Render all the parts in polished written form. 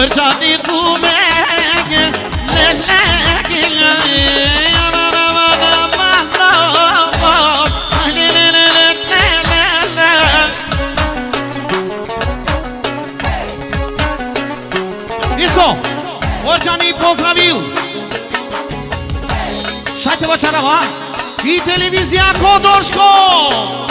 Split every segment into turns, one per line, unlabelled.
Orçani kumege Iso, Orçani pozdravil. Šajte vočarava i televizija Kodorško.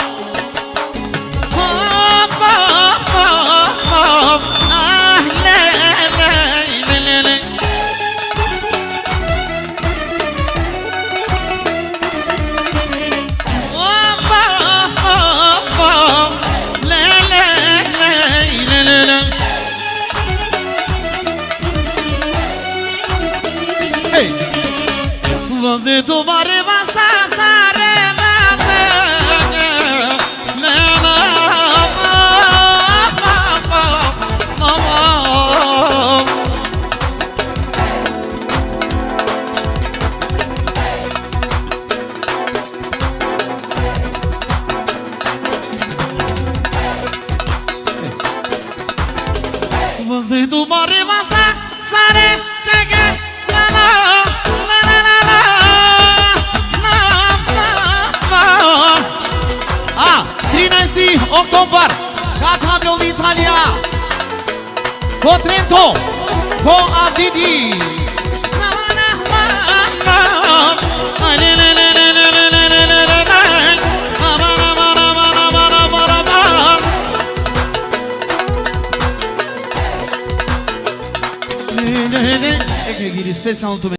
De tu mare vasta serenate de tu mare vasta serenate October, Catamio d'Italia, Co Trento, Co Avdidi. Ecco, gli spezza molto bene.